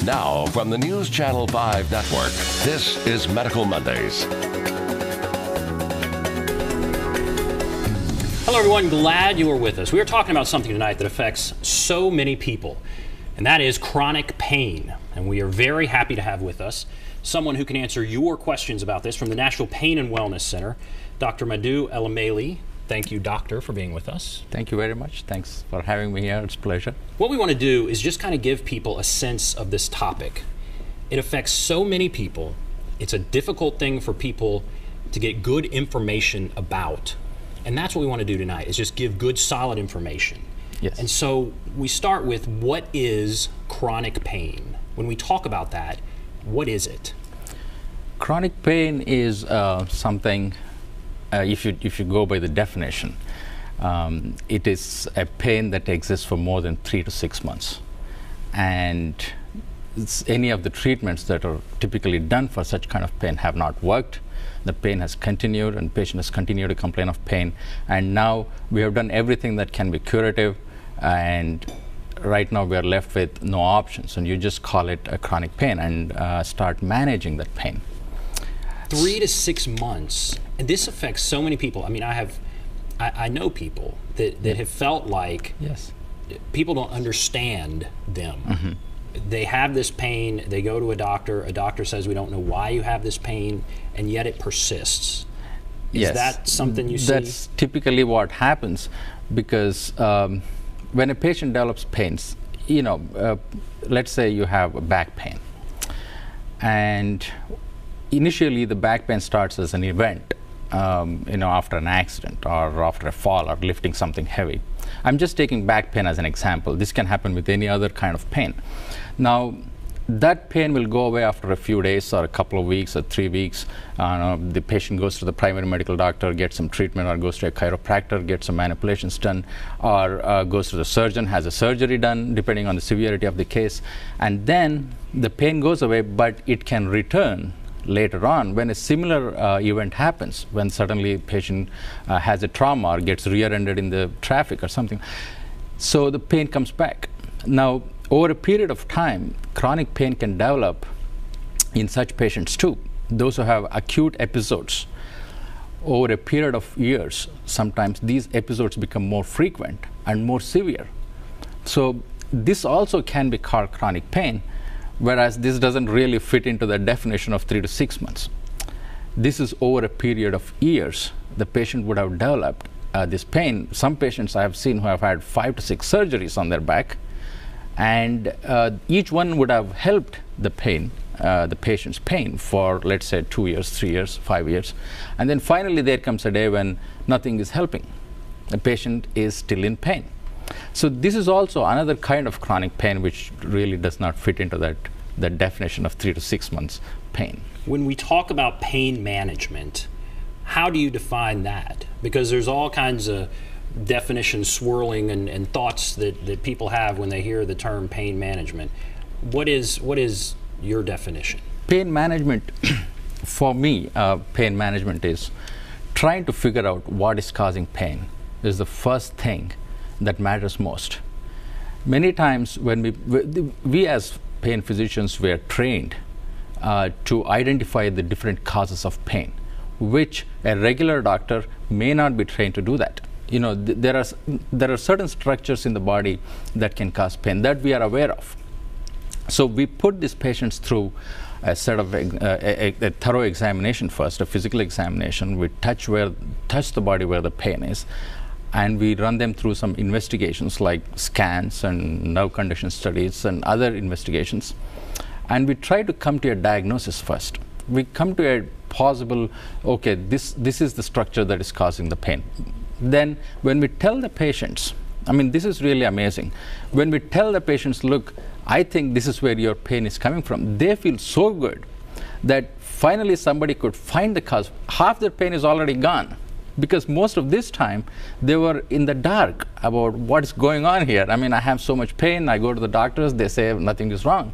Now, from the News Channel 5 network, this is Medical Mondays. Hello, everyone. Glad you are with us. We are talking about something tonight that affects so many people, and that is chronic pain. And we are very happy to have with us someone who can answer your questions about this from the National Pain and Wellness Center, Dr. Madhu Elamali. Thank you, doctor, for being with us. Thank you very much. Thanks for having me here. It's a pleasure. What we want to do is just kind of give people a sense of this topic. It affects so many people. It's a difficult thing for people to get good information about. And that's what we want to do tonight, is just give good, solid information. Yes. And so we start with, what is chronic pain? When we talk about that, what is it? Chronic pain is something, if you go by the definition, it is a pain that exists for more than 3 to 6 months. And any of the treatments that are typically done for such kind of pain have not worked. The pain has continued, and the patient has continued to complain of pain. And now we have done everything that can be curative, and right now we are left with no options. And you just call it a chronic pain and start managing that pain. 3 to 6 months, and this affects so many people. I mean, I know people that have felt like people don't understand them. Mm-hmm. They have this pain, they go to a doctor says, we don't know why you have this pain, and yet it persists. Is that something you see? That's typically what happens, because when a patient develops pains, let's say you have back pain, and initially the back pain starts as an event, after an accident or after a fall or lifting something heavy. I'm just taking back pain as an example. This can happen with any other kind of pain. Now, that pain will go away after a few days or a couple of weeks or 3 weeks. The patient goes to the primary medical doctor, gets some treatment, or goes to a chiropractor, gets some manipulations done, or goes to the surgeon, has a surgery done, depending on the severity of the case. And then the pain goes away, but it can return later on when a similar event happens, when suddenly a patient has a trauma or gets rear-ended in the traffic or something. So the pain comes back. Now, over a period of time, chronic pain can develop in such patients too. Those who have acute episodes over a period of years, sometimes these episodes become more frequent and more severe. So this also can be called chronic pain, whereas this doesn't really fit into the definition of 3 to 6 months. This is over a period of years. The patient would have developed this pain. Some patients I have seen who have had 5 to 6 surgeries on their back, and each one would have helped the pain, the patient's pain, for, let's say, 2 years, 3 years, 5 years. And then finally there comes a day when nothing is helping. The patient is still in pain. So this is also another kind of chronic pain which really does not fit into that definition of 3 to 6 months pain. When we talk about pain management, how do you define that? Because there's all kinds of definitions swirling and thoughts that people have when they hear the term pain management. What is your definition? Pain management, for me, pain management is trying to figure out what is causing pain is the first thing that matters most. Many times when we as pain physicians, we are trained to identify the different causes of pain, which a regular doctor may not be trained to do that. There are certain structures in the body that can cause pain that we are aware of. So we put these patients through a set of a thorough examination first, a physical examination. We touch the body where the pain is, and we run them through some investigations like scans and nerve condition studies and other investigations. And we try to come to a diagnosis first. We come to a possible, okay, this is the structure that is causing the pain. Then when we tell the patients, I mean, this is really amazing. When we tell the patients, look, I think this is where your pain is coming from, they feel so good that finally somebody could find the cause. Half their pain is already gone, because most of this time they were in the dark about what's going on here. I mean, I have so much pain, I go to the doctors, they say nothing is wrong.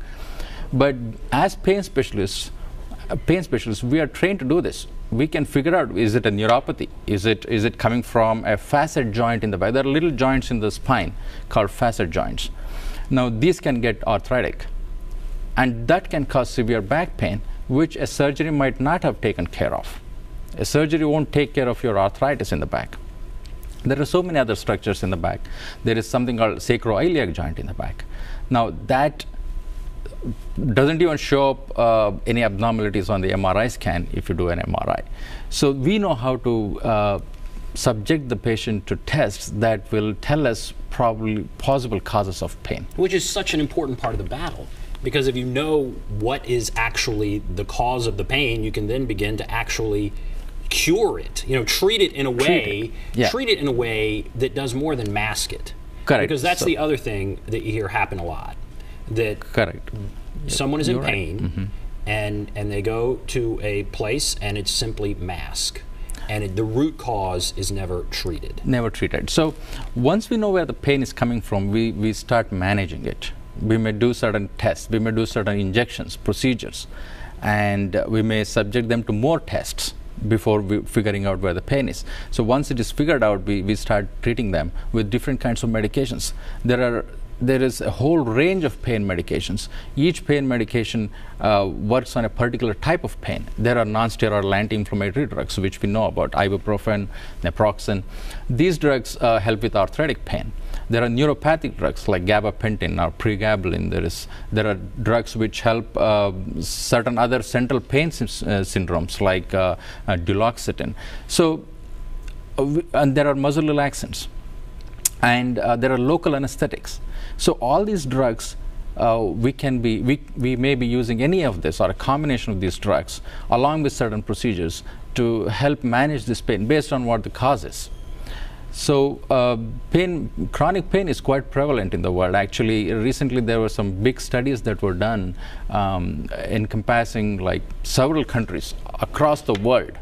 But as pain specialists, we are trained to do this. We can figure out, is it a neuropathy? Is it coming from a facet joint in the back? There are little joints in the spine called facet joints. Now these can get arthritic. And that can cause severe back pain, which a surgery might not have taken care of. A surgery won't take care of your arthritis in the back. There are so many other structures in the back. There is something called sacroiliac joint in the back. Now, that doesn't even show up any abnormalities on the MRI scan if you do an MRI. So we know how to subject the patient to tests that will tell us probably possible causes of pain. Which is such an important part of the battle. Because if you know what is actually the cause of the pain, you can then begin to actually cure it. Treat it in a way. Treat it in a way that does more than mask it. Correct. Because that's the other thing that you hear happen a lot. That correct. Someone is in pain, right. and they go to a place and it's simply mask. And the root cause is never treated. Never treated. So once we know where the pain is coming from, we start managing it. We may do certain tests, we may do certain injections, procedures, and we may subject them to more tests before figuring out where the pain is. So once it is figured out, we start treating them with different kinds of medications. There is a whole range of pain medications. Each pain medication works on a particular type of pain. There are non-steroidal anti-inflammatory drugs, which we know about, ibuprofen, naproxen. These drugs help with arthritic pain. There are neuropathic drugs like gabapentin or pregabalin. There are drugs which help certain other central pain syndromes like duloxetine. So, and there are muscle relaxants. And there are local anesthetics. So all these drugs, we may be using any of this or a combination of these drugs along with certain procedures to help manage this pain based on what the cause is. So chronic pain is quite prevalent in the world. Actually, recently there were some big studies that were done encompassing like several countries across the world.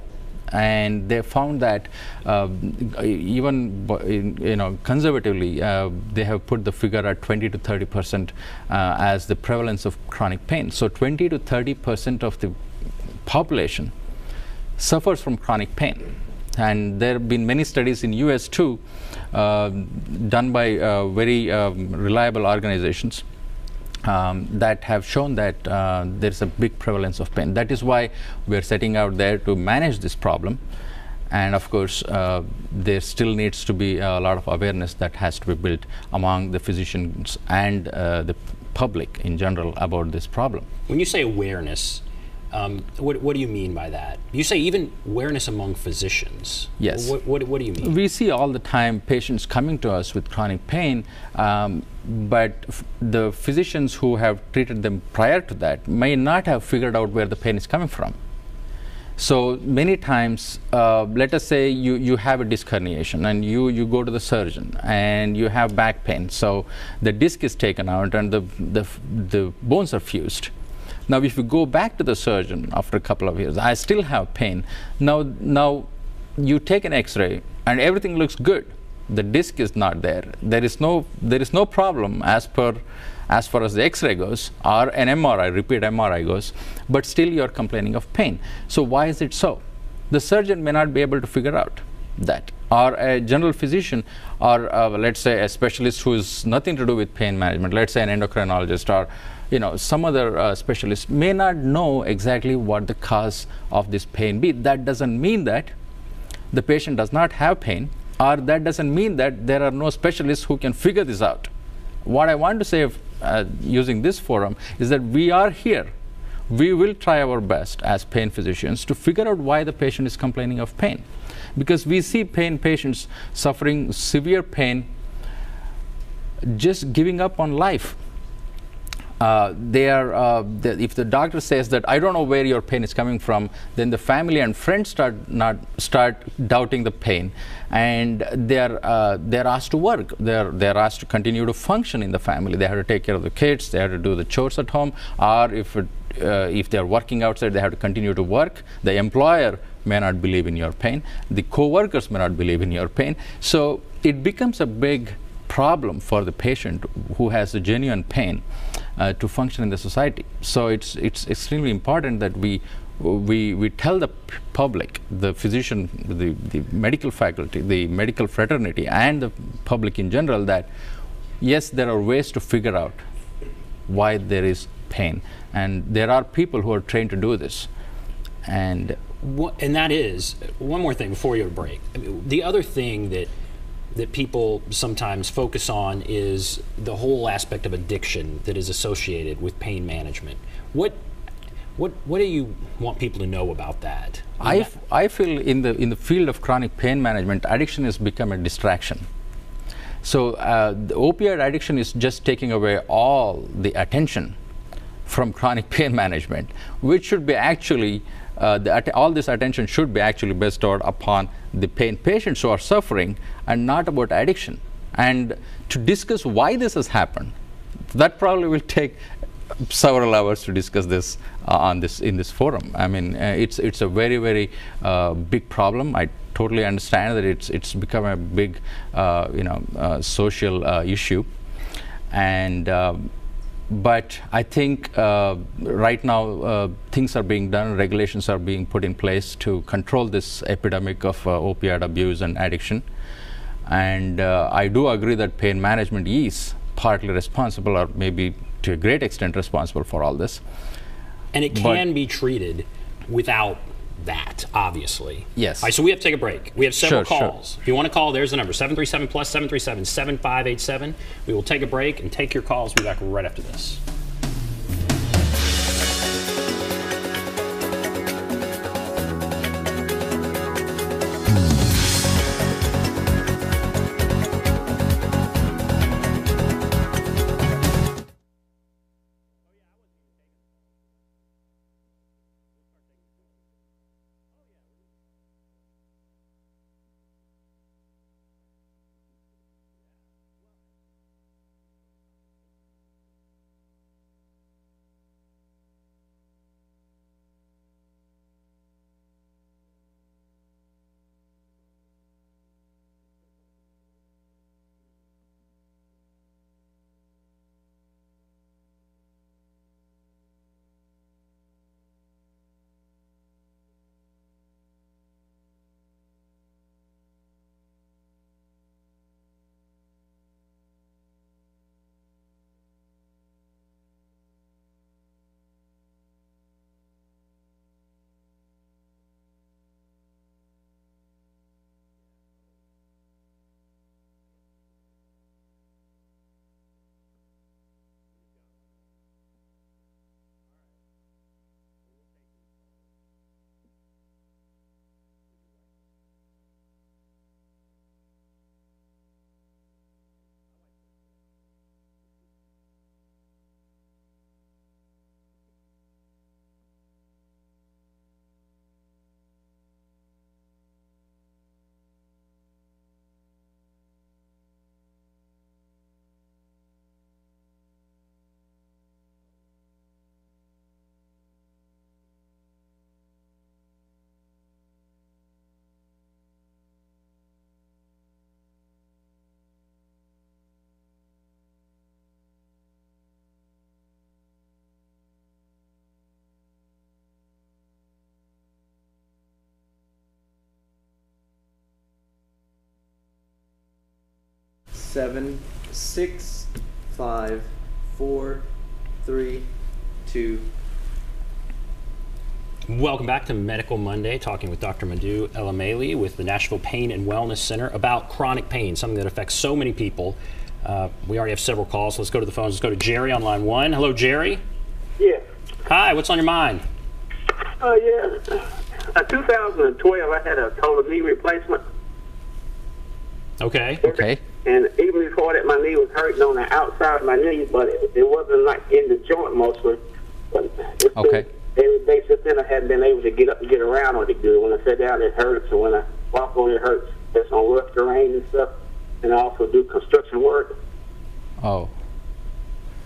And they found that even conservatively, they have put the figure at 20 to 30% as the prevalence of chronic pain. So 20 to 30% of the population suffers from chronic pain. And there have been many studies in US too, done by very reliable organizations. That have shown that there's a big prevalence of pain. That is why we're setting out there to manage this problem. And of course, there still needs to be a lot of awareness that has to be built among the physicians and the public in general about this problem. When you say awareness, what do you mean by that? You say even awareness among physicians. Yes. What do you mean? We see all the time patients coming to us with chronic pain, but the physicians who have treated them prior to that may not have figured out where the pain is coming from. So many times, let us say you have a disc herniation and you go to the surgeon and you have back pain. So the disc is taken out and the bones are fused. Now, if you go back to the surgeon after a couple of years, I still have pain. Now you take an X-ray and everything looks good. The disc is not there. There is no problem as far as the X-ray goes or an MRI, repeat MRI goes, but still you're complaining of pain. So why is it so? The surgeon may not be able to figure out that, or a general physician, or let's say a specialist who has nothing to do with pain management, let's say an endocrinologist or some other specialist may not know exactly what the cause of this pain be. That doesn't mean that the patient does not have pain, or that doesn't mean that there are no specialists who can figure this out. What I want to say using this forum is that we are here. We will try our best as pain physicians to figure out why the patient is complaining of pain. Because we see pain patients suffering severe pain, just giving up on life. If the doctor says that I don't know where your pain is coming from, then the family and friends start doubting the pain, and they're asked to work. They're asked to continue to function in the family. They have to take care of the kids. They have to do the chores at home, or if they're working outside, they have to continue to work. The employer may not believe in your pain. The co-workers may not believe in your pain. So it becomes a big problem for the patient who has a genuine pain to function in the society. So it's extremely important that we tell the public, the physician, the medical faculty, the medical fraternity, and the public in general that yes, there are ways to figure out why there is pain, and there are people who are trained to do this. And that is one more thing before you go to break. I mean, the other thing that people sometimes focus on is the whole aspect of addiction that is associated with pain management. What do you want people to know about that? I feel in the field of chronic pain management, addiction has become a distraction. So the opioid addiction is just taking away all the attention from chronic pain management, which should be actually all this attention should be actually bestowed upon the pain patients who are suffering, and not about addiction. And to discuss why this has happened, that probably will take several hours to discuss this in this forum. I mean, it's a very, very big problem. I totally understand that it's become a big social issue, and but I think right now things are being done, regulations are being put in place to control this epidemic of opioid abuse and addiction. And I do agree that pain management is partly responsible, or maybe to a great extent responsible for all this. And it can be treated without that, obviously. Yes. All right, so we have to take a break. We have several Sure. calls. If you want to call, there's the number, 737 plus 737 7587. We will take a break and take your calls. We'll be back right after this. Seven, 6, 5, 4, 3, 2. Welcome back to Medical Monday, talking with Dr. Madhu Elameli with the Nashville Pain and Wellness Center about chronic pain, something that affects so many people. We already have several calls, so let's go to the phones. Let's go to Jerry on line 1. Hello, Jerry. Yeah. Hi, what's on your mind? Yeah. 2012, I had a total knee replacement. Okay. okay. And even before that, my knee was hurting on the outside of my knee, but it wasn't like in the joint mostly. But it's Okay. every day since then, I hadn't been able to get up and get around on it good. When I sit down, it hurts, and when I walk on it hurts. It's on rough terrain and stuff. And I also do construction work. Oh.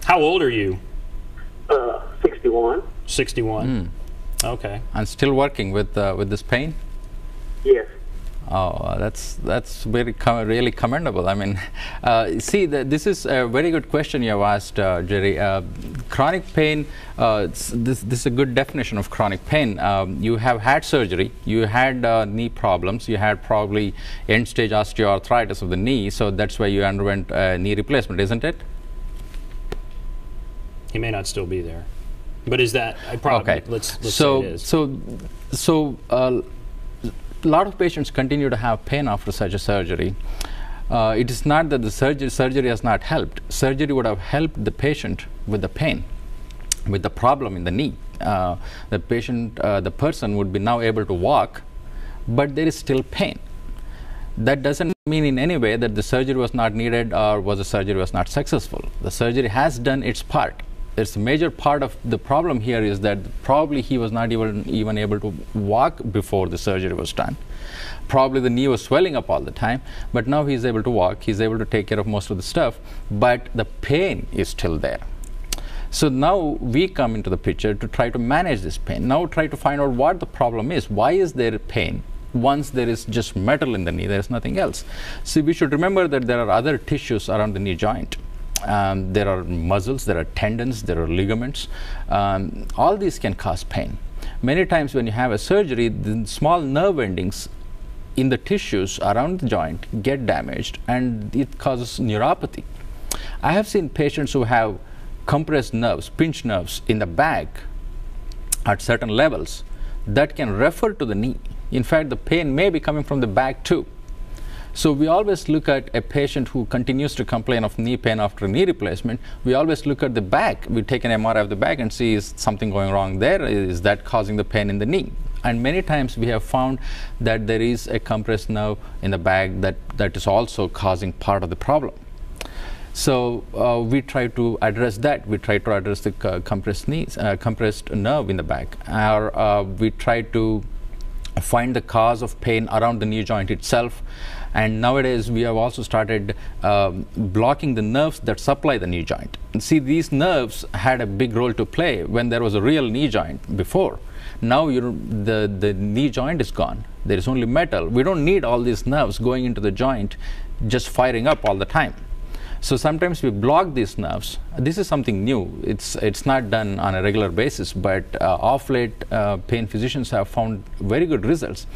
How old are you? 61. 61. Okay. And still working with this pain? Yes. Oh, that's very really commendable. I mean, see, this is a very good question you have asked, Jerry. Chronic pain. This is a good definition of chronic pain. You have had surgery. You had knee problems. You had probably end-stage osteoarthritis of the knee. So that's why you underwent knee replacement, isn't it? He may not still be there. But is that probably? Okay. Let's so say it is. so a lot of patients continue to have pain after such a surgery. It is not that the surgery has not helped. Surgery would have helped the patient with the pain, with the problem in the knee. The person would be now able to walk, but there is still pain. That doesn't mean in any way that the surgery was not needed or the surgery was not successful. The surgery has done its part. There's a major part of the problem here is that probably he was not even able to walk before the surgery was done. Probably the knee was swelling up all the time, but now he's able to walk, he's able to take care of most of the stuff, but the pain is still there. So now we come into the picture to try to manage this pain. Now try to find out what the problem is. Why is there pain? Once there is just metal in the knee, there is nothing else. So we should remember that there are other tissues around the knee joint. There are muscles, there are tendons, there are ligaments. All these can cause pain. Many times when you have a surgery, the small nerve endings in the tissues around the joint get damaged and it causes neuropathy. I have seen patients who have compressed nerves, pinched nerves in the back at certain levels that can refer to the knee. In fact, the pain may be coming from the back too. So we always look at a patient who continues to complain of knee pain after knee replacement. We always look at the back. We take an MRI of the back and see is something going wrong there? Is that causing the pain in the knee? And many times we have found that there is a compressed nerve in the back that is also causing part of the problem. So we try to address that. We try to address the compressed nerve in the back. Or we try to find the cause of pain around the knee joint itself. And nowadays we have also started blocking the nerves that supply the knee joint. And see, these nerves had a big role to play when there was a real knee joint before. Now the knee joint is gone. There is only metal. We don't need all these nerves going into the joint just firing up all the time. So sometimes we block these nerves. This is something new. It's not done on a regular basis, but of late pain physicians have found very good results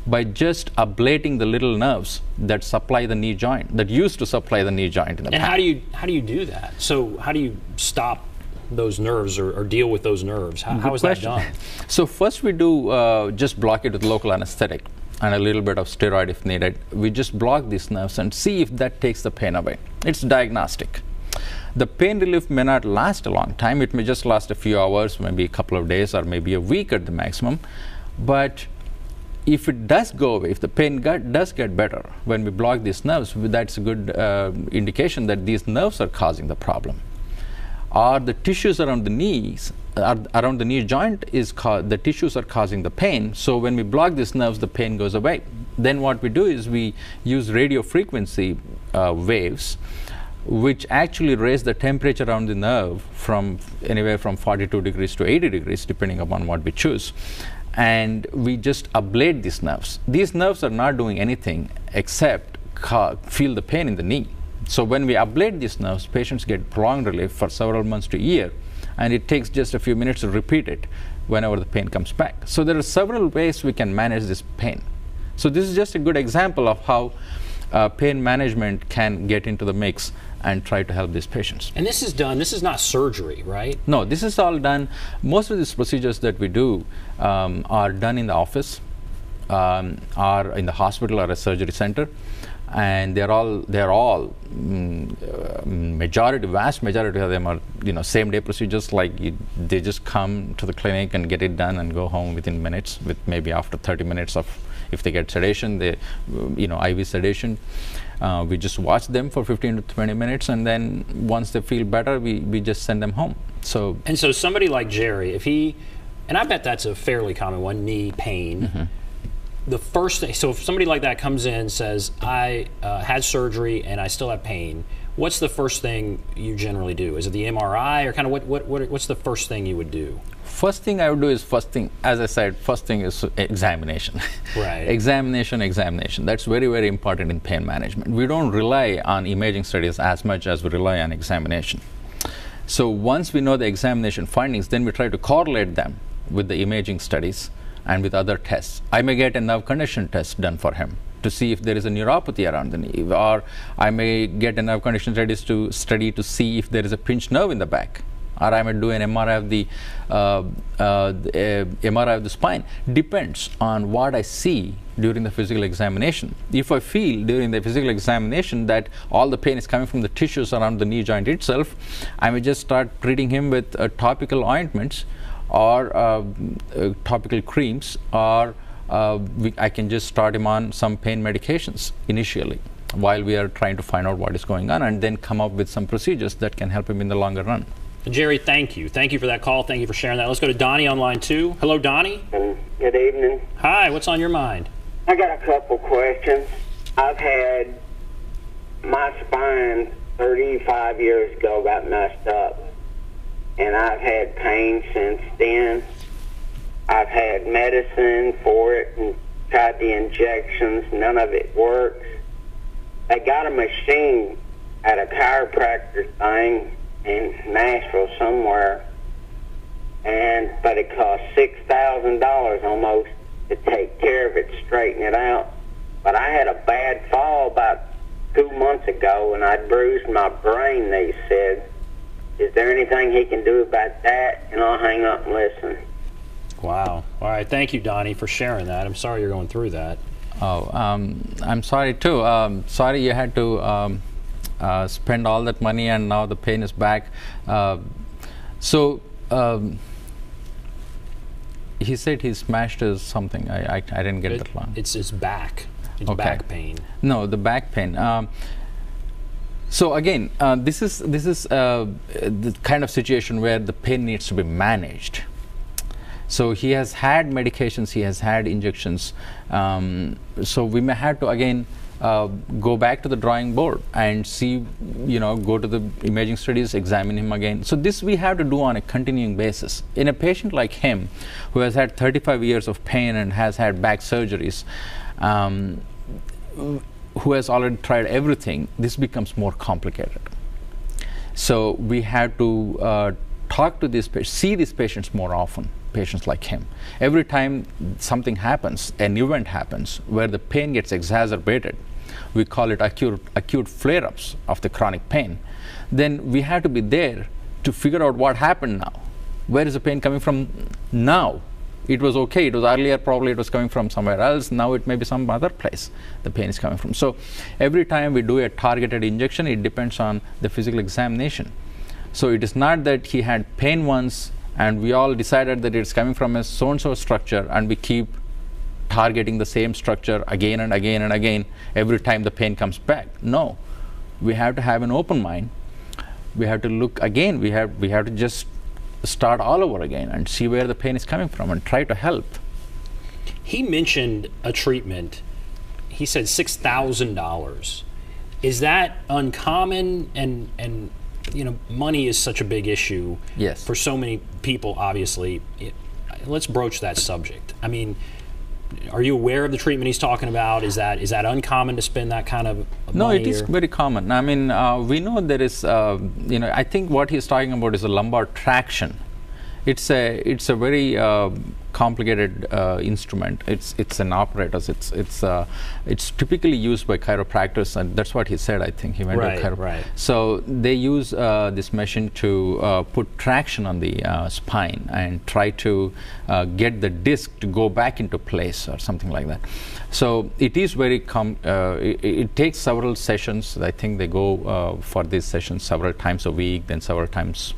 by just ablating the little nerves that supply the knee joint, that used to supply the knee joint in the And past. how do you do that? So how do you stop those nerves or deal with those nerves? How is that done? So first we do just block it with local anesthetic and a little bit of steroid if needed. We just block these nerves and see if that takes the pain away. It's diagnostic. The pain relief may not last a long time. It may just last a few hours, maybe a couple of days, or maybe a week at the maximum. But if it does go away, if the pain does get better when we block these nerves, that's a good indication that these nerves are causing the problem. Or the tissues around the knees, around the knee joint, the tissues are causing the pain. So when we block these nerves, the pain goes away. Then what we do is we use radio frequency waves, which actually raise the temperature around the nerve from anywhere from 42 degrees to 80 degrees, depending upon what we choose. And we just ablate these nerves. These nerves are not doing anything except feel the pain in the knee. So when we ablate these nerves, patients get prolonged relief for several months to a year, and it takes just a few minutes to repeat it whenever the pain comes back. So there are several ways we can manage this pain. So this is just a good example of how pain management can get into the mix and try to help these patients. And this is not surgery, right? No, this is all done. Most of these procedures that we do are done in the office, or in the hospital or a surgery center. And they're all vast majority of them are same day procedures. Like they just come to the clinic and get it done and go home within minutes, with maybe after 30 minutes of, if they get sedation, IV sedation. We just watch them for 15 to 20 minutes, and then once they feel better, we just send them home. So somebody like Jerry, and I bet that's a fairly common one, knee pain. Mm-hmm. The first thing, so if somebody like that comes in and says, I had surgery and I still have pain, what's the first thing you generally do? Is it the MRI, or kind of what's the first thing you would do? First thing I would do is, as I said, first thing is examination. Right. Examination. That's very, very important in pain management. We don't rely on imaging studies as much as we rely on examination. So once we know the examination findings, then we try to correlate them with the imaging studies and with other tests. I may get a nerve condition test done for him to see if there is a neuropathy around the knee, or I may get a nerve condition study to see if there is a pinched nerve in the back. or I might do an MRI of the MRI of the spine. Depends on what I see during the physical examination. If I feel during the physical examination that all the pain is coming from the tissues around the knee joint itself, I may just start treating him with topical ointments or topical creams, or I can just start him on some pain medications initially while we are trying to find out what is going on, and then come up with some procedures that can help him in the longer run. Jerry, thank you. Thank you for that call. Thank you for sharing that. Let's go to Donnie on line 2. Hello, Donnie. Good evening. Hi, what's on your mind? I got a couple questions. I've had my spine 35 years ago got messed up, and I've had pain since then. I've had medicine for it and tried the injections. None of it works. I got a machine at a chiropractor thing in Nashville somewhere, but it cost $6,000 almost to take care of it, straighten it out. But I had a bad fall about 2 months ago, and I bruised my brain, they said. Is there anything he can do about that? And I'll hang up and listen. Wow. All right. Thank you, Donnie, for sharing that. I'm sorry you're going through that. Oh, I'm sorry too. Sorry you had to spend all that money and now the pain is back. He said he smashed his something. I didn't get that one. It's his back. It's Okay. back pain. No, the back pain. So again, this is the kind of situation where the pain needs to be managed. So he has had medications, he has had injections. So we may have to again go back to the drawing board and see, go to the imaging studies, examine him again. So this we have to do on a continuing basis. In a patient like him, who has had 35 years of pain and has had back surgeries, who has already tried everything, this becomes more complicated. So we have to talk to these patients, see these patients more often, patients like him. Every time something happens, an event happens where the pain gets exacerbated, we call it acute flare-ups of the chronic pain, then we have to be there to figure out what happened now. Where is the pain coming from now? It was okay, it was earlier, probably it was coming from somewhere else, now it may be some other place the pain is coming from. So every time we do a targeted injection, it depends on the physical examination. So it is not that he had pain once and we all decided that it's coming from a so-and-so structure and we keep targeting the same structure again and again and again every time the pain comes back. No, we have to have an open mind. We have to look again, we have to just start all over again and see where the pain is coming from and try to help. He mentioned a treatment. He said $6,000. Is that uncommon? And money is such a big issue. Yes. For so many people, obviously. Let's broach that subject. I mean, are you aware of the treatment he's talking about? Is that uncommon to spend that kind of money? No, it is very common. I mean, we know there is, I think what he's talking about is a lumbar traction. It's a very complicated instrument. It's an apparatus. It's typically used by chiropractors, and that's what he said. I think he went to chiropractor. Right. So they use this machine to put traction on the spine and try to get the disc to go back into place or something like that. So it is very it takes several sessions. I think they go for these sessions several times a week, then several times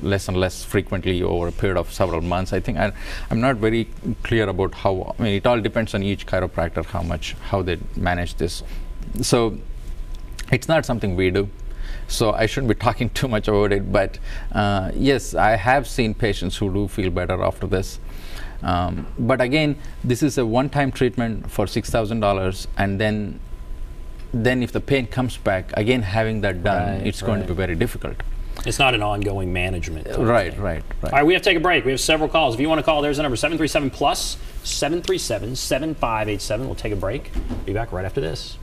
less and less frequently over a period of several months. I think I'm not very clear about how. I mean, it all depends on each chiropractor how they manage this. So it's not something we do. So I shouldn't be talking too much about it. But yes, I have seen patients who do feel better after this. But again, this is a one-time treatment for $6,000, and then if the pain comes back, again having that done, it's going to be very difficult. It's not an ongoing management. Right. All right, we have to take a break. We have several calls. If you want to call, there's the number, 737-PLUS, 737-7587. We'll take a break. Be back right after this.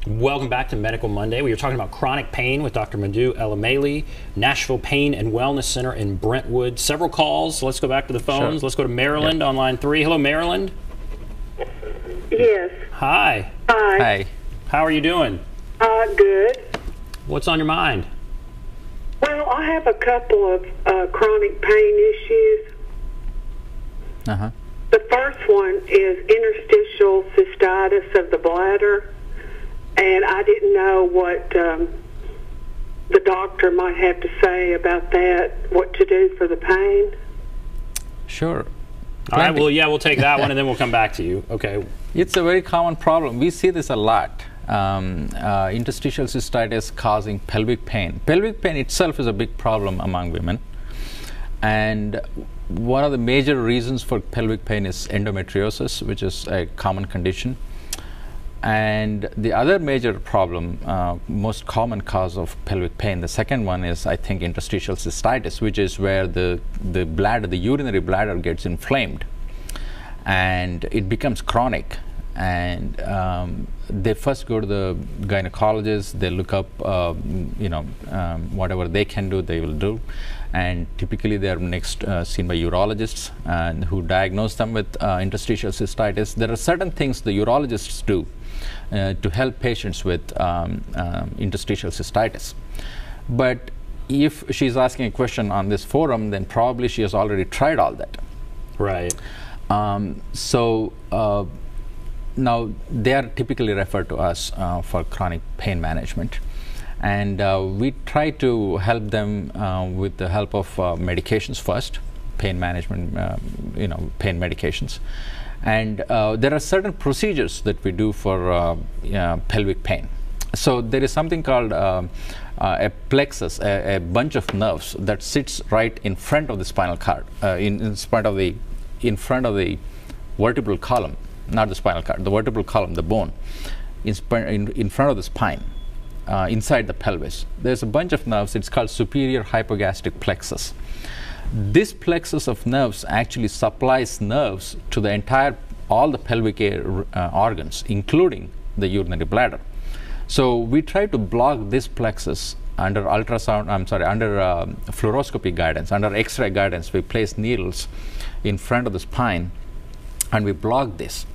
Welcome back to Medical Monday. We are talking about chronic pain with Dr. Madhu Elamali, Nashville Pain and Wellness Center in Brentwood. Several calls. Let's go back to the phones. Sure. Let's go to Maryland on line 3. Hello, Maryland. Yes. Hi. Hi. Hi. How are you doing? Good. What's on your mind? Well, I have a couple of chronic pain issues. Uh-huh. The first one is interstitial cystitis of the bladder, and I didn't know what the doctor might have to say about that, what to do for the pain. Sure. All right, well, yeah, we'll take that one and then we'll come back to you. Okay. It's a very common problem. We see this a lot. Interstitial cystitis causing pelvic pain. Pelvic pain itself is a big problem among women. And one of the major reasons for pelvic pain is endometriosis, which is a common condition. And the other major problem, most common cause of pelvic pain, the second one is, I think, interstitial cystitis, which is where the bladder, the urinary bladder gets inflamed and it becomes chronic. And they first go to the gynecologist, they look up, whatever they can do, they will do. And typically they are next seen by urologists and who diagnose them with interstitial cystitis. There are certain things the urologists do to help patients with interstitial cystitis. But if she's asking a question on this forum, then probably she has already tried all that. Right. Now they are typically referred to us for chronic pain management. And we try to help them with the help of medications first, pain management, pain medications. And there are certain procedures that we do for pelvic pain. So there is something called a plexus, a bunch of nerves that sits right in front of the spinal cord, in front of the vertebral column, not the spinal cord, the vertebral column, the bone, in front of the spine. Inside the pelvis. There's a bunch of nerves. It's called superior hypogastric plexus. This plexus of nerves actually supplies nerves to all the pelvic organs, including the urinary bladder. So we try to block this plexus under fluoroscopy guidance, under X-ray guidance. We place needles in front of the spine and we block this.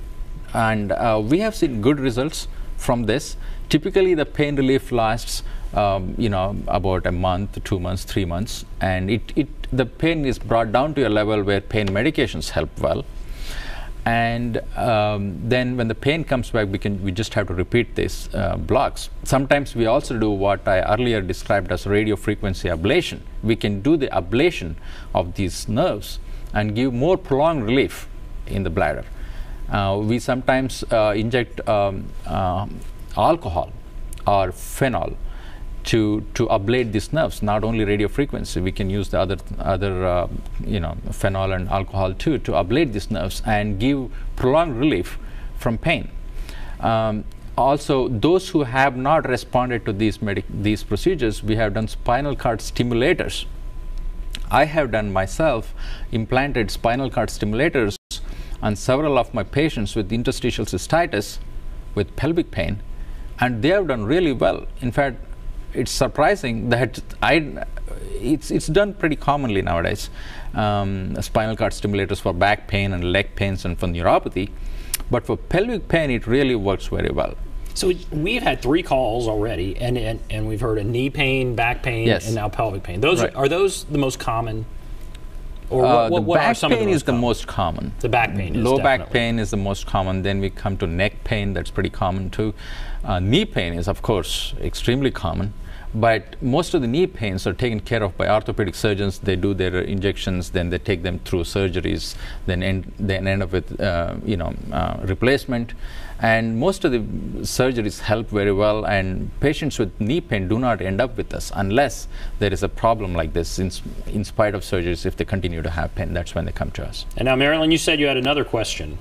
And we have seen good results from this. Typically, the pain relief lasts, about a month, 2 months, 3 months, and the pain is brought down to a level where pain medications help well. And then, when the pain comes back, we just have to repeat these blocks. Sometimes we also do what I earlier described as radiofrequency ablation. We can do the ablation of these nerves and give more prolonged relief in the bladder. We sometimes inject alcohol or phenol to ablate these nerves. Not only radiofrequency, we can use the other phenol and alcohol too to ablate these nerves and give prolonged relief from pain. Also, those who have not responded to these procedures, we have done spinal cord stimulators. I have done myself implanted spinal cord stimulators on several of my patients with interstitial cystitis with pelvic pain, and they have done really well. In fact, it's surprising that it's done pretty commonly nowadays. Spinal cord stimulators for back pain and leg pains and for neuropathy, but for pelvic pain, it really works very well. So we've had 3 calls already, and we've heard of knee pain, back pain, yes, and now pelvic pain. Those right. Are those the most common? Or the what back are some of pain the most is the common? most common. The back pain is Low definitely. back pain is the most common. Then we come to neck pain. That's pretty common too. Knee pain is, of course, extremely common. But most of the knee pains are taken care of by orthopedic surgeons. They do their injections, then they take them through surgeries, then end up with replacement. And most of the surgeries help very well, and patients with knee pain do not end up with us unless there is a problem like this. In spite of surgeries, if they continue to have pain, that's when they come to us. And now, Marilyn, you said you had another question.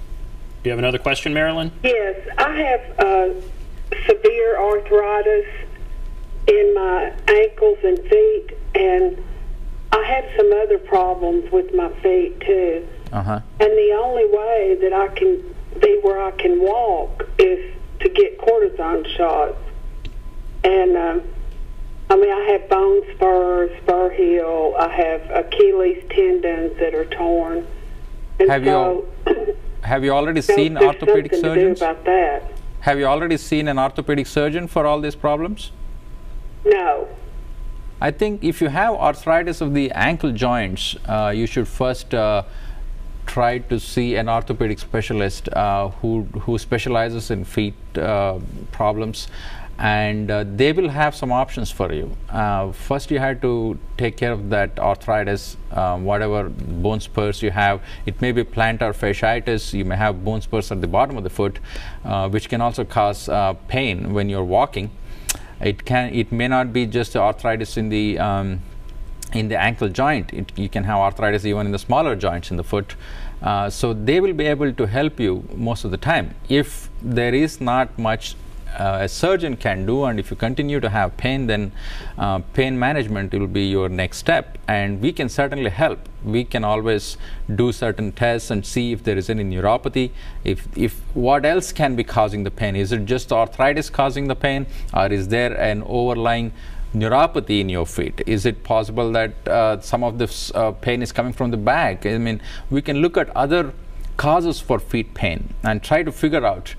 Do you have another question, Marilyn? Yes, I have severe arthritis in my ankles and feet, and I have some other problems with my feet too. Uh-huh. And the only way that I can be where I can walk is to get cortisone shots. And, I have bone spurs, spur heel. I have Achilles tendons that are torn. And Have you already seen there's orthopedic something surgeons? to do about that. Have you already seen an orthopedic surgeon for all these problems? No. I think if you have arthritis of the ankle joints, you should first try to see an orthopedic specialist who specializes in feet problems, and they will have some options for you. First, you have to take care of that arthritis, whatever bone spurs you have. It may be plantar fasciitis. You may have bone spurs at the bottom of the foot, which can also cause pain when you're walking. It may not be just arthritis in the ankle joint. You can have arthritis even in the smaller joints in the foot. So they will be able to help you most of the time. If there is not much a surgeon can do, and if you continue to have pain, then pain management will be your next step, and we can certainly help. We can always do certain tests and see if there is any neuropathy, if what else can be causing the pain. Is it just arthritis causing the pain, or is there an overlying neuropathy in your feet? Is it possible that some of this pain is coming from the back? I mean, we can look at other causes for feet pain and try to figure out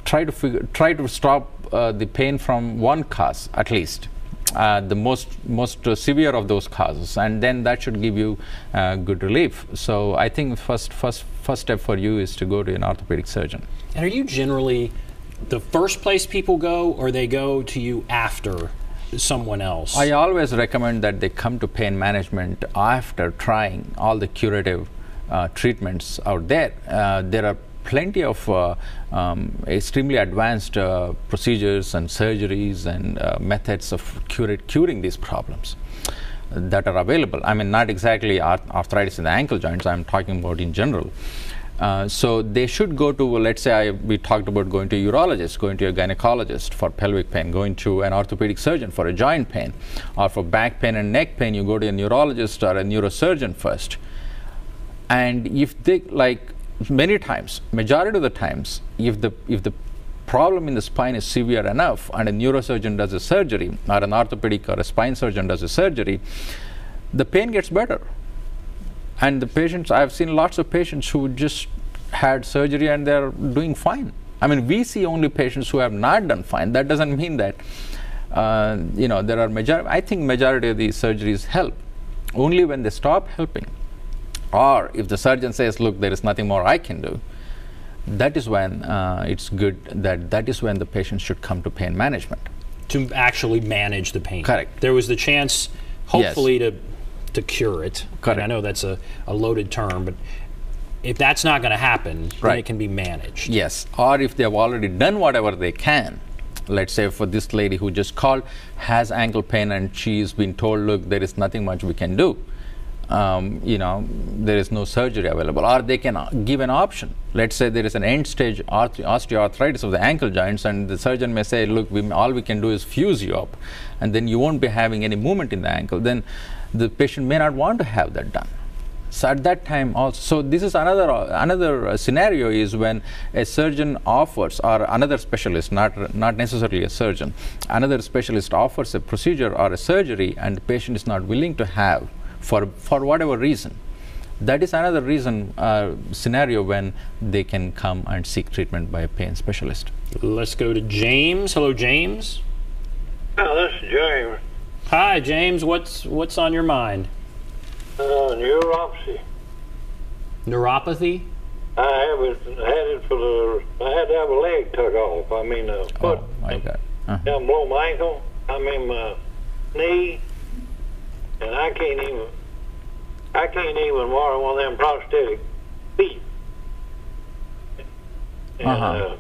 try to stop the pain from one cause, at least the most severe of those causes, and then that should give you good relief. So I think first step for you is to go to an orthopedic surgeon. And are you generally the first place people go, or they go to you after someone else? I always recommend that they come to pain management after trying all the curative treatments out there. There are plenty of extremely advanced procedures and surgeries and methods of curing these problems that are available. I mean, not exactly arthritis in the ankle joints, I'm talking about in general. So they should go to, let's say we talked about going to a urologist, going to a gynecologist for pelvic pain, going to an orthopedic surgeon for a joint pain, or for back pain and neck pain, you go to a neurologist or a neurosurgeon first. And if they, like many times, majority of the times, if the problem in the spine is severe enough and a neurosurgeon does a surgery, or an orthopedic or a spine surgeon does a surgery, the pain gets better. And the patients, I've seen lots of patients who just had surgery and they're doing fine. I mean, we see only patients who have not done fine. That doesn't mean that there are I think majority of these surgeries help only when they stop helping, or if the surgeon says, look, there is nothing more I can do. That is when it's good that is when the patient should come to pain management to actually manage the pain. Correct. There was the chance, hopefully, yes, to cure it. Correct. And I know that's a loaded term, but if that's not going to happen, then right, it can be managed. Yes, or if they have already done whatever they can. Let's say for this lady who just called, has ankle pain, and she's been told, look, there is nothing much we can do. There is no surgery available, or they can give an option. Let's say there is an end stage osteoarthritis of the ankle joints, and the surgeon may say, look, all we can do is fuse you up, and then you won't be having any movement in the ankle. Then the patient may not want to have that done. So at that time also, so this is another scenario is when a surgeon offers, or another specialist, not necessarily a surgeon, another specialist offers a procedure or a surgery, and the patient is not willing to have for whatever reason. That is another reason scenario when they can come and seek treatment by a pain specialist. Let's go to James. Hello, James. Oh, this is James. Hi, James. What's on your mind? Neuropathy. Neuropathy? I had to have a leg took off. I mean, foot. Oh my God. Down below my ankle. I mean, my knee. And I can't even wear one of them prosthetic feet. And,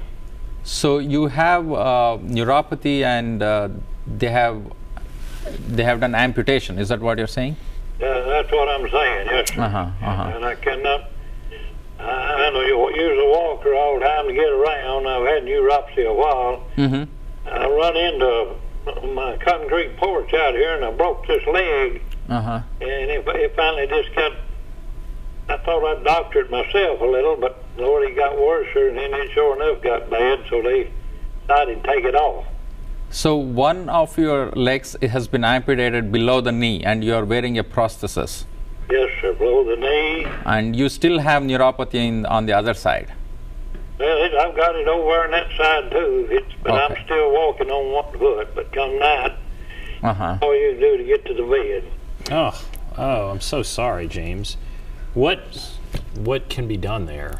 so you have neuropathy, and they have done amputation. Is that what you're saying? that's what I'm saying, yes, sir. And I cannot. I know you use a walker all the time to get around. I've had neuropathy a while. I run into my concrete porch out here, and I broke this leg. And it finally just got. I thought I'd doctored myself a little, but Lord, it got worse. worser, and then it sure enough got bad, so they decided to take it off. So one of your legs has been amputated below the knee, and you are wearing a prosthesis. Yes, sir, below the knee. And you still have neuropathy on the other side. Well, I've got it over on that side too. But Okay. I'm still walking on one foot. But come night, all you do to get to the bed. Oh, I'm so sorry, James. What can be done there?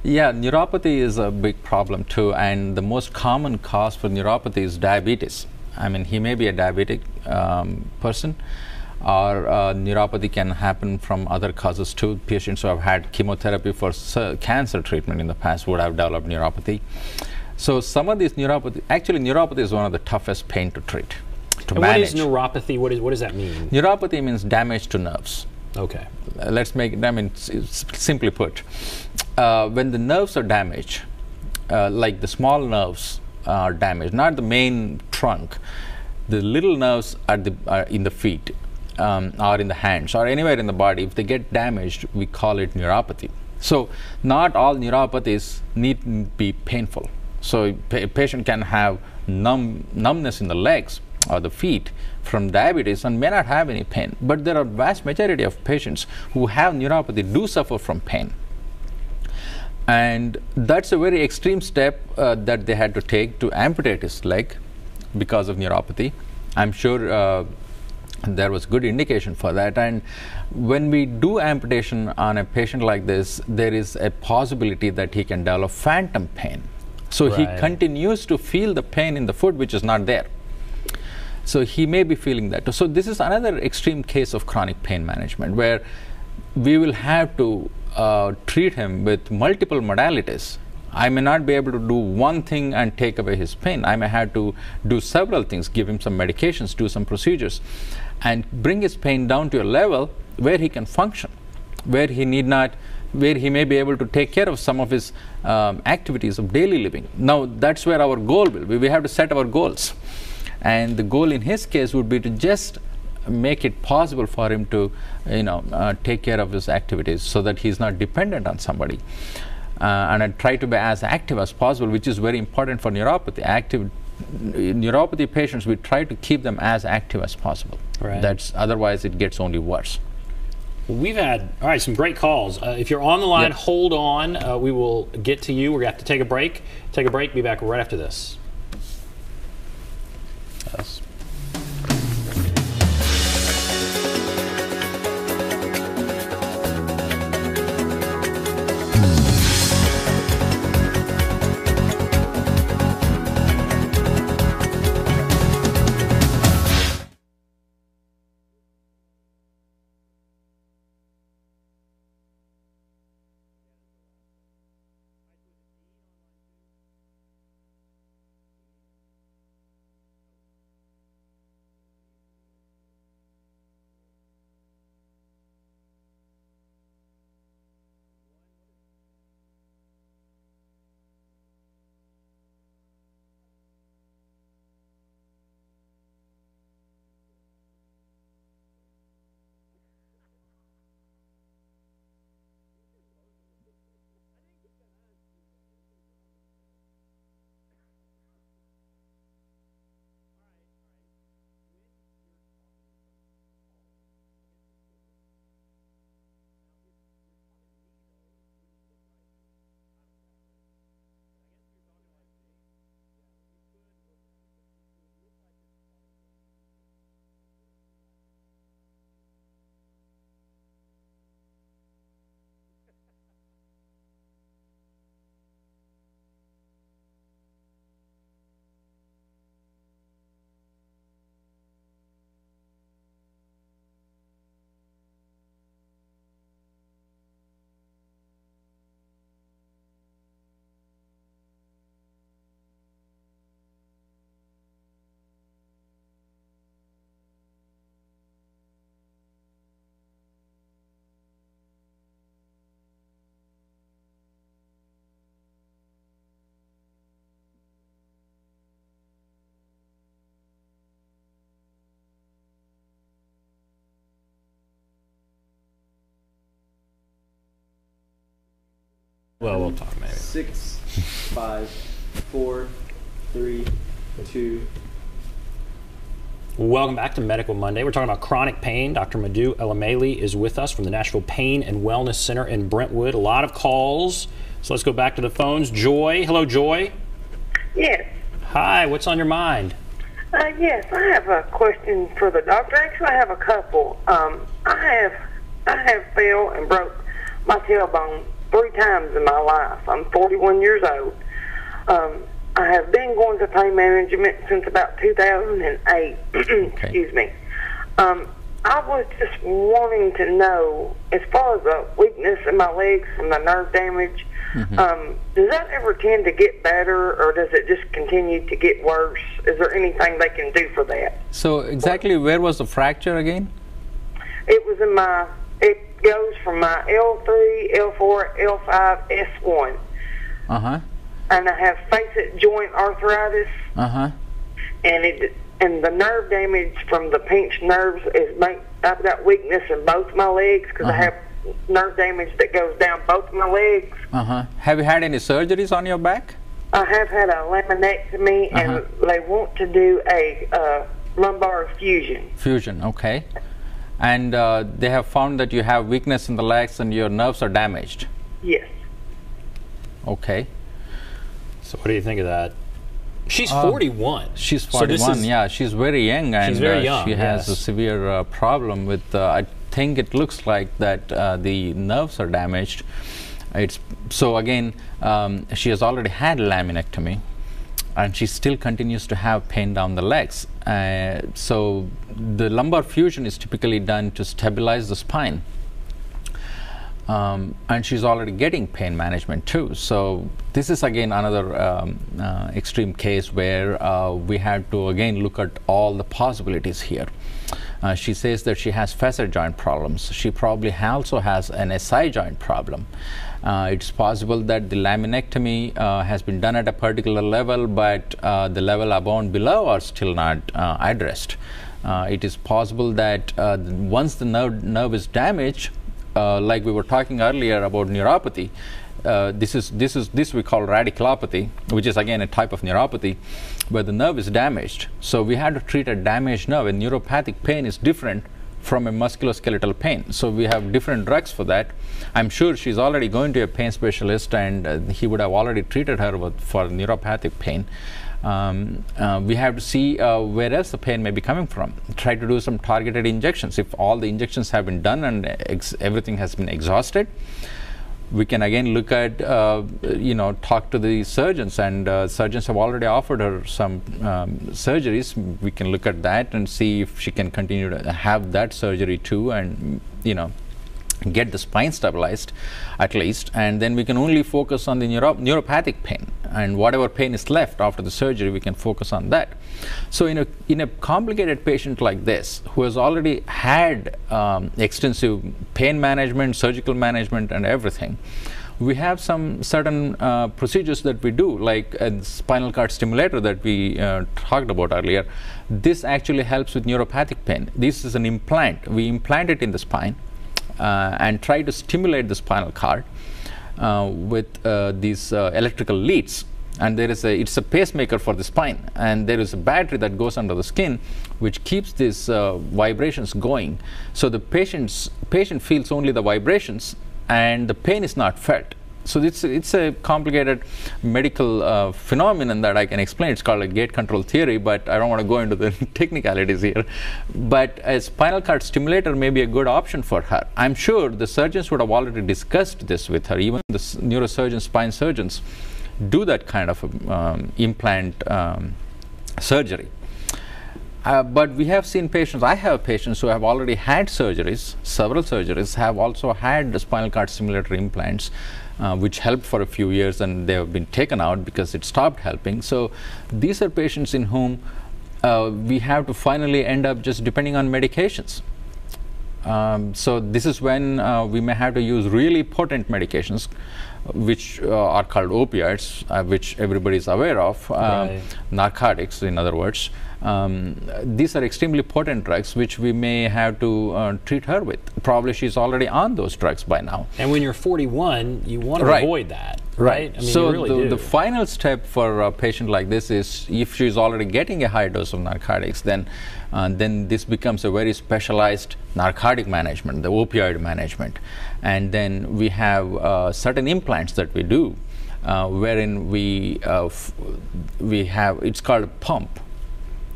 Yeah, neuropathy is a big problem too, and the most common cause for neuropathy is diabetes. I mean, he may be a diabetic person, or neuropathy can happen from other causes too. Patients who have had chemotherapy for cancer treatment in the past would have developed neuropathy. So some of these neuropathy is one of the toughest pain to treat, to And manage. what is neuropathy? What does that mean? Neuropathy means damage to nerves. Okay. Let's make it, simply put, when the nerves are damaged, like the small nerves are damaged, not the main trunk, the little nerves are in the feet, or in the hands, or anywhere in the body. If they get damaged, we call it neuropathy. So not all neuropathies need to be painful. So a patient can have numbness in the legs or the feet from diabetes and may not have any pain. But there are vast majority of patients who have neuropathy do suffer from pain. And that's a very extreme step that they had to take to amputate his leg because of neuropathy. I'm sure there was good indication for that. And when we do amputation on a patient like this, there is a possibility that he can develop phantom pain. So he continues to feel the pain in the foot which is not there. So he may be feeling that. So this is another extreme case of chronic pain management where we will have to treat him with multiple modalities. I may not be able to do one thing and take away his pain. I may have to do several things, give him some medications, do some procedures, and bring his pain down to a level where he can function, where he may be able to take care of some of his activities of daily living. Now that's where our goal will be. We have to set our goals. And the goal in his case would be to just make it possible for him to take care of his activities so that he's not dependent on somebody. And I try to be as active as possible, which is very important for neuropathy. Neuropathy patients, we try to keep them as active as possible. Right. Otherwise it gets only worse. We've had some great calls. If you're on the line, hold on. We will get to you. We're going to have to take a break. Be back right after this. Yes. Well, we'll talk maybe. 6, 5, 4, 3, 2. Welcome back to Medical Monday. We're talking about chronic pain. Dr. Madhu Elamali is with us from the Nashville Pain and Wellness Center in Brentwood. A lot of calls, so let's go back to the phones. Joy. Hello, Joy. Yes. Hi, what's on your mind? Yes, I have a question for the doctor. Actually, I have a couple. I have fell and broke my tailbone 3 times in my life. I'm 41 years old. I have been going to pain management since about 2008. Excuse me. I was just wanting to know, as far as the weakness in my legs from the nerve damage, does that ever tend to get better, or does it just continue to get worse? Is there anything they can do for that? So exactly where was the fracture again? It was in it goes from my L3, L4, L5, S1. And I have facet joint arthritis. And the nerve damage from the pinched nerves I've got weakness in both my legs because I have nerve damage that goes down both my legs. Have you had any surgeries on your back? I have had a laminectomy, and they want to do a lumbar fusion. Fusion, okay. And they have found that you have weakness in the legs and your nerves are damaged? Yes. Okay. So what do you think of that? She's 41. She's 41, yeah. She's very young, and she's very young, she has a severe problem with, I think it looks like that the nerves are damaged. So again, she has already had laminectomy, and she still continues to have pain down the legs. So the lumbar fusion is typically done to stabilize the spine. And she's already getting pain management too. So this is again another extreme case where we had to again look at all the possibilities here. She says that she has facet joint problems. She probably also has an SI joint problem. It's possible that the laminectomy has been done at a particular level, but the level above and below are still not addressed. It is possible that once the nerve is damaged, like we were talking earlier about neuropathy, this we call radiculopathy, which is again a type of neuropathy where the nerve is damaged. So we had to treat a damaged nerve. And neuropathic pain is different from a musculoskeletal pain. So we have different drugs for that. I'm sure she's already going to a pain specialist, and he would have already treated her for neuropathic pain. We have to see where else the pain may be coming from. Try to do some targeted injections. If all the injections have been done and everything has been exhausted, we can again look at, talk to the surgeons, and surgeons have already offered her some surgeries. We can look at that and see if she can continue to have that surgery too, and get the spine stabilized at least, and then we can only focus on the neuropathic pain, and whatever pain is left after the surgery we can focus on that. So in a complicated patient like this who has already had extensive pain management, surgical management and everything, we have some certain procedures that we do, like a spinal cord stimulator that we talked about earlier. This actually helps with neuropathic pain. This is an implant. We implant it in the spine and try to stimulate the spinal cord with these electrical leads, and it's a pacemaker for the spine, and there is a battery that goes under the skin which keeps these vibrations going. So the patient feels only the vibrations and the pain is not felt. So it's a complicated medical phenomenon that I can explain. It's called a gate control theory, but I don't want to go into the technicalities here. But a spinal cord stimulator may be a good option for her. I'm sure the surgeons would have already discussed this with her. Even the neurosurgeons, spine surgeons do that kind of implant surgery. But we have seen patients, I have patients who have already had surgeries, several surgeries, have also had the spinal cord stimulator implants, which helped for a few years, and they have been taken out because it stopped helping. So these are patients in whom we have to finally end up just depending on medications. So this is when we may have to use really potent medications, which are called opioids, which everybody is aware of, narcotics, in other words. These are extremely potent drugs, which we may have to treat her with. Probably she's already on those drugs by now. And when you're 41, you want to avoid that, right? I mean, so you really the final step for a patient like this is, if she's already getting a high dose of narcotics, then this becomes a very specialized narcotic management, the opioid management. And then we have certain implants that we do, wherein we have, it's called a pump.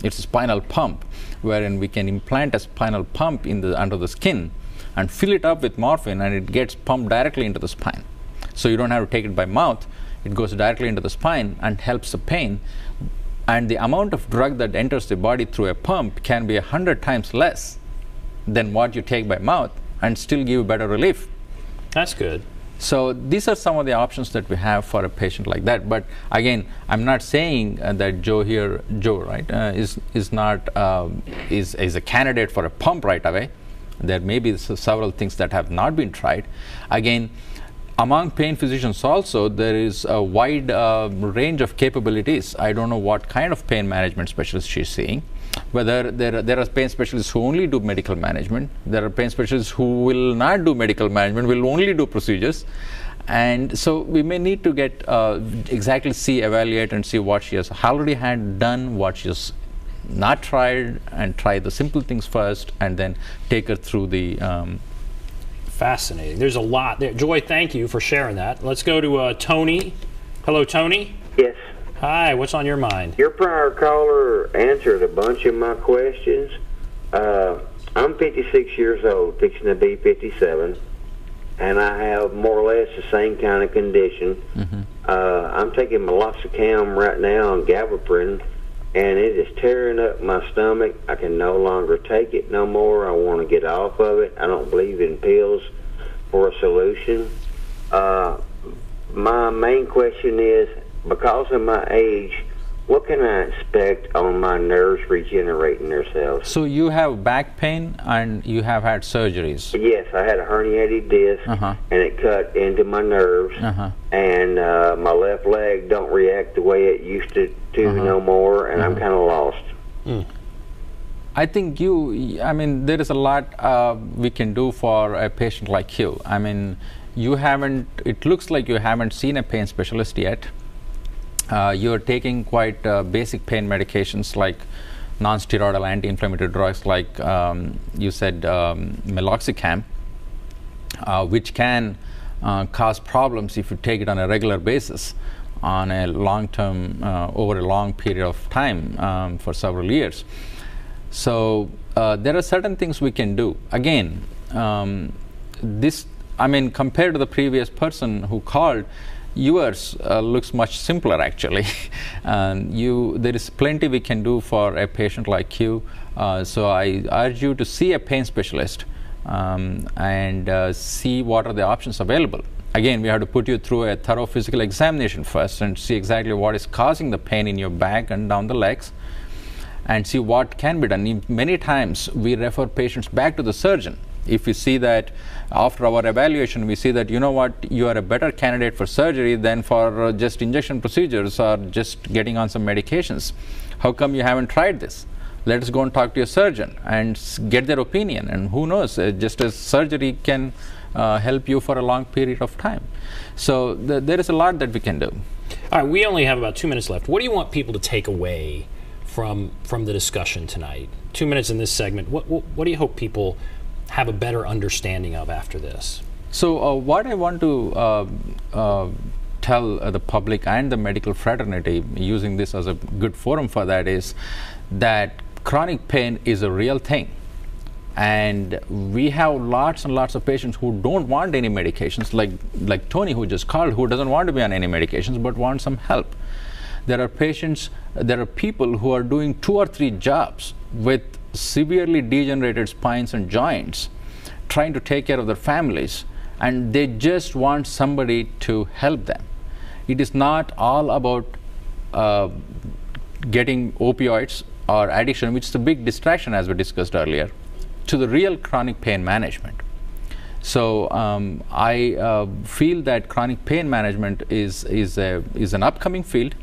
It's a spinal pump, wherein we can implant a spinal pump under the skin and fill it up with morphine, and it gets pumped directly into the spine. So you don't have to take it by mouth. It goes directly into the spine and helps the pain. And the amount of drug that enters the body through a pump can be 100 times less than what you take by mouth, and still give better relief. That's good. So these are some of the options that we have for a patient like that. But again, I'm not saying that Joe, right, is a candidate for a pump right away. There may be several things that have not been tried. Again, among pain physicians also, there is a wide range of capabilities. I don't know what kind of pain management specialist she's seeing. Whether there are pain specialists who only do medical management. There are pain specialists who will not do medical management, will only do procedures. And so we may need to get evaluate and see what she has already done, what she has not tried, and try the simple things first, and then take her through the fascinating. There's a lot there. Joy, thank you for sharing that. Let's go to Tony. Hello, Tony. Yes. Hi, what's on your mind? Your prior caller answered a bunch of my questions. I'm 56 years old, fixing to be 57, and I have more or less the same kind of condition. I'm taking meloxicam right now and gabapentin, and it is tearing up my stomach. I can no longer take it no more. I want to get off of it. I don't believe in pills for a solution. My main question is, because of my age, what can I expect on my nerves regenerating themselves? So you have back pain and you have had surgeries? Yes, I had a herniated disc, and it cut into my nerves, and my left leg don't react the way it used to no more, and I'm kind of lost. I think there is a lot we can do for a patient like you. I mean, it looks like you haven't seen a pain specialist yet. You're taking quite basic pain medications like non-steroidal anti-inflammatory drugs, like you said, meloxicam, which can cause problems if you take it on a regular basis on a long-term, over a long period of time, for several years. So there are certain things we can do. Again, compared to the previous person who called, yours looks much simpler, actually. There is plenty we can do for a patient like you. So I urge you to see a pain specialist and see what are the options available. Again, we have to put you through a thorough physical examination first and see exactly what is causing the pain in your back and down the legs, and see what can be done. Many times we refer patients back to the surgeon. If we see that after our evaluation, we see that, you know what, you are a better candidate for surgery than for just injection procedures or just getting on some medications. How come you haven't tried this? Let us go and talk to your surgeon and get their opinion. And who knows, just as surgery can help you for a long period of time. So there is a lot that we can do. All right, we only have about 2 minutes left. What do you want people to take away from the discussion tonight? 2 minutes in this segment. What do you hope people have a better understanding of after this? So what I want to tell the public and the medical fraternity, using this as a good forum for that, is that chronic pain is a real thing. And we have lots and lots of patients who don't want any medications, like Tony, who just called, who doesn't want to be on any medications but wants some help. There are people who are doing 2 or 3 jobs with severely degenerated spines and joints, trying to take care of their families, and they just want somebody to help them. It is not all about getting opioids or addiction, which is a big distraction, as we discussed earlier. to the real chronic pain management. So I feel that chronic pain management is an upcoming field,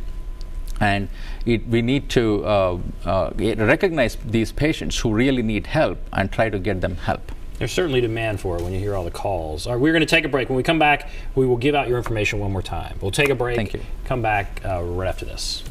and we need to recognize these patients who really need help and try to get them help. There's certainly demand for it when you hear all the calls. All right, we're going to take a break. When we come back, we will give out your information one more time. We'll take a break. Thank you. Come back right after this.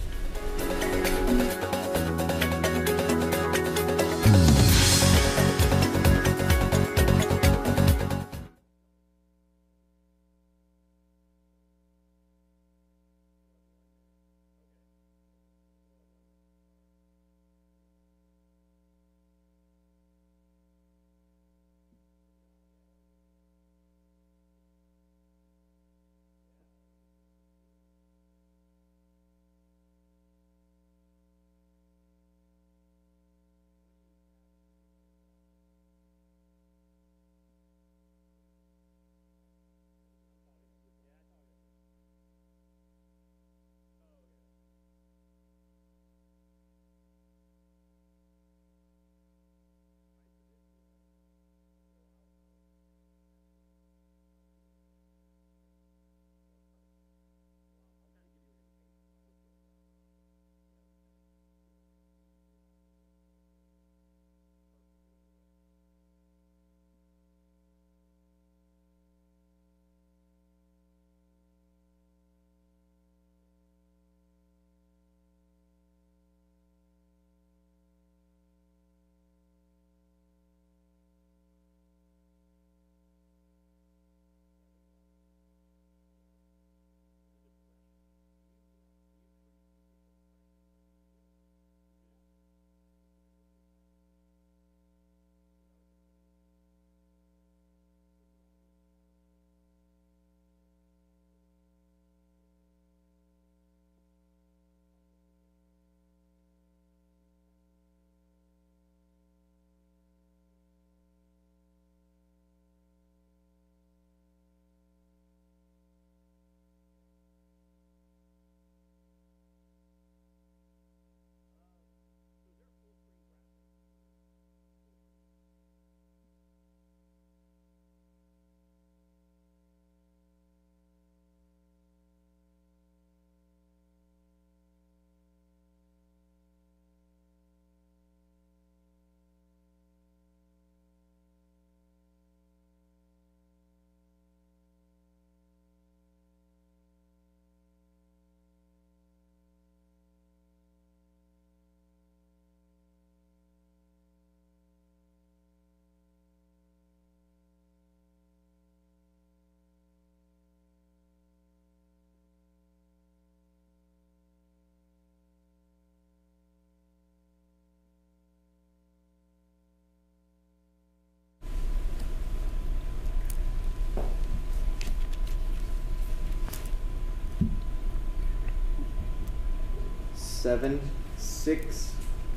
Seven, 6,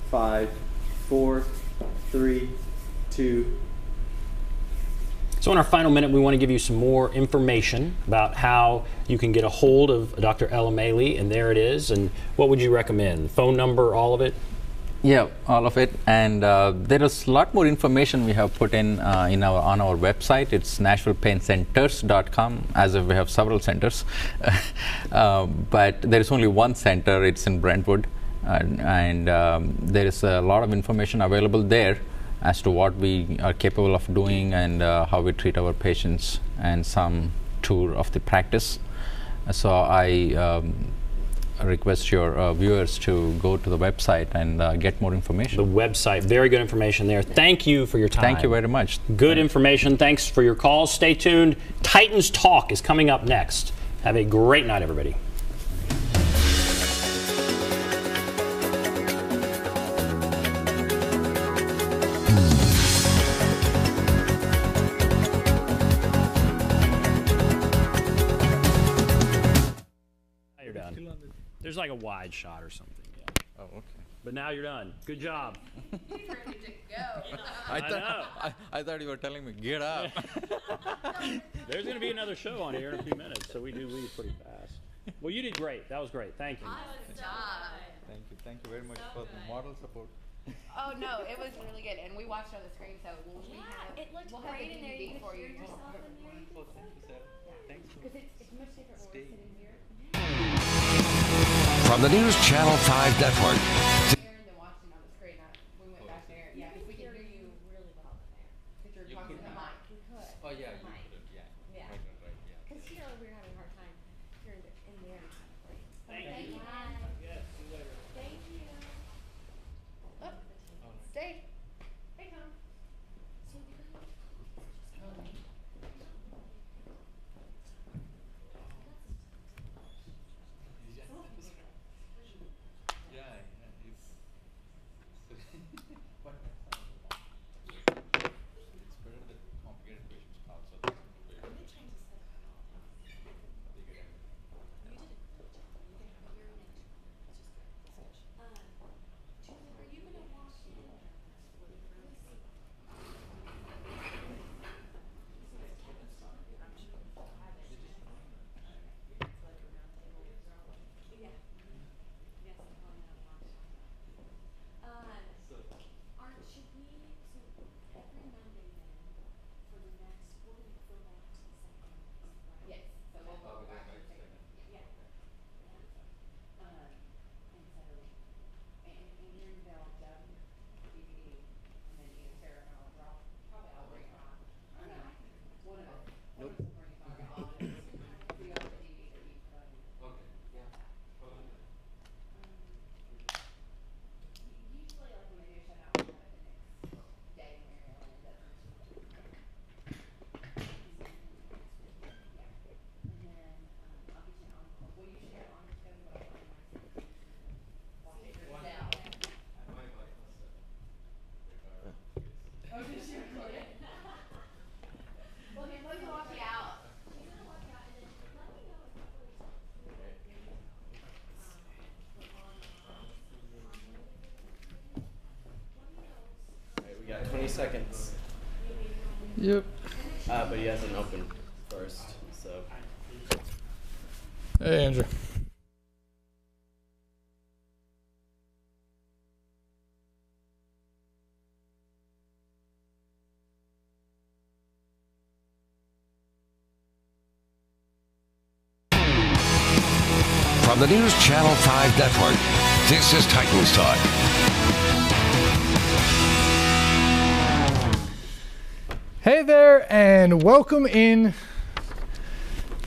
5, 4, 3, 2. So in our final minute, we want to give you some more information about how you can get a hold of Dr. Ella Maley, and there it is. And what would you recommend? Phone number, all of it? Yeah, all of it. And there is a lot more information we have put in on our website. It's NashvillePainCenters.com, as if we have several centers. But there is only one center. It's in Brentwood. And there is a lot of information available there as to what we are capable of doing and how we treat our patients, and some tour of the practice. So I request your viewers to go to the website and get more information. The website, very good information there. Thank you for your time. Thank you very much. Good information. Thanks for your calls. Stay tuned. Titans Talk is coming up next. Have a great night, everybody. There's like a wide shot or something. Yeah. Oh, okay. But now you're done. Good job. He's ready to go. I thought you were telling me, get up. There's going to be another show on here in a few minutes, so we do leave pretty fast. Well, you did great. That was great. Thank you. Thank you very much for the moral support. Oh no, it was really good, and we watched on the screen, so It looked we'll have great the in there. DVD You could for hear you. yourself in there. Well, thank you, sir. Thanks. Because it's much different when we're sitting here. From the News Channel 5 Network. Aaron than watching on the screen. We went back there. Yeah, because we can hear you really well in there. because you're talking to the mic. We could. Oh, yeah, you Mic. could, yeah. Yeah. Right, yeah. Because we were having a hard time hearing it in there. Thank Thank you. you. Yes, see you later. Thank you. Oh, stay. Hey, Tom. Yeah, it's but it's better that complicated patients also. Are you going to walk in? Should we, so every Monday then, for the next, we're going to go back to the second, right? Yes. So we'll go back to the second. Yeah. And so, and you're down DVD, and then you and Sarah and I'll draw. Probably I'll bring it on. Or no, one of us. Nope. We got the DVD that you put on. Okay, yeah. Usually, like when they do shut out, we'll have it the next day, Mary Ellen doesn't. Yeah. And then, I'll get you on, will you share on your schedule, but I'll find my. Watch it yourself. My wife was Oh, did she really? Well, here, let me walk you out. You're going to walk out and then let me know if Alright, we got 20 seconds. Yep. But he hasn't opened first, so. Hey, Andrew. From the News Channel 5 Network, this is Titans Talk. Hey there, and welcome in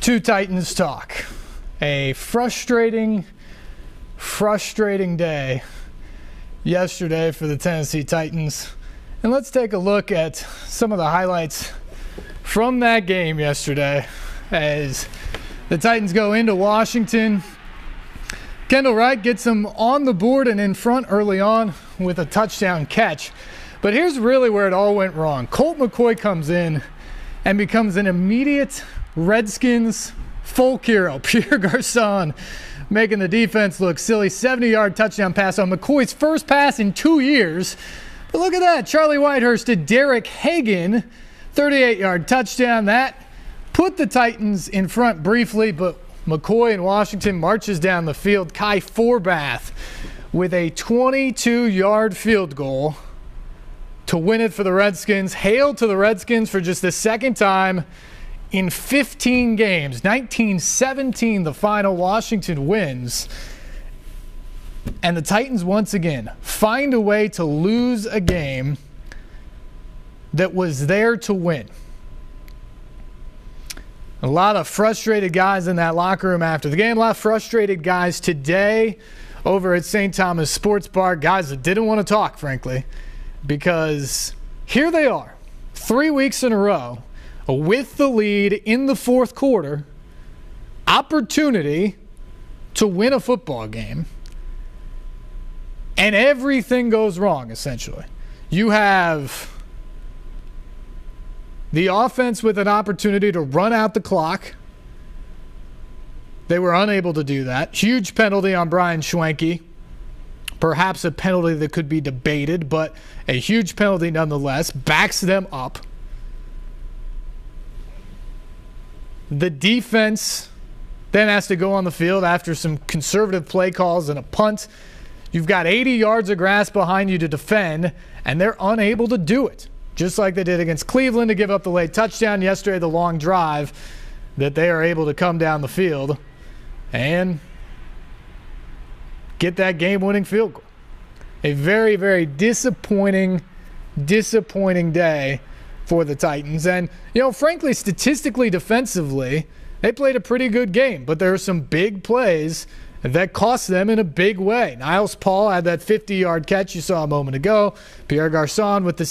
to Titans Talk. A frustrating day yesterday for the Tennessee Titans. And let's take a look at some of the highlights from that game yesterday as the Titans go into Washington. Kendall Wright gets them on the board and in front early on with a touchdown catch. But here's really where it all went wrong. Colt McCoy comes in and becomes an immediate Redskins folk hero. Pierre Garçon making the defense look silly. 70-yard touchdown pass on McCoy's first pass in 2 years. But look at that. Charlie Whitehurst to Derek Hagan. 38-yard touchdown. That put the Titans in front briefly, but McCoy in Washington marches down the field. Kai Forbath with a 22-yard field goal to win it for the Redskins. Hail to the Redskins for just the second time in 15 games. 19-17 the final. Washington wins. And the Titans once again find a way to lose a game that was there to win. A lot of frustrated guys in that locker room after the game. A lot of frustrated guys today over at St. Thomas Sports Bar. Guys that didn't want to talk, frankly, because here they are, 3 weeks in a row, with the lead in the fourth quarter, opportunity to win a football game, and everything goes wrong, essentially. You have the offense with an opportunity to run out the clock. They were unable to do that. Huge penalty on Brian Schwenke. Perhaps a penalty that could be debated, but a huge penalty nonetheless. Backs them up. The defense then has to go on the field after some conservative play calls and a punt. You've got 80 yards of grass behind you to defend, and they're unable to do it. Just like they did against Cleveland to give up the late touchdown yesterday, the long drive, that they are able to come down the field and get that game-winning field goal. A very, very disappointing day for the Titans. And, frankly, statistically, defensively, they played a pretty good game. But there are some big plays that cost them in a big way. Niles Paul had that 50-yard catch you saw a moment ago. Pierre Garçon with the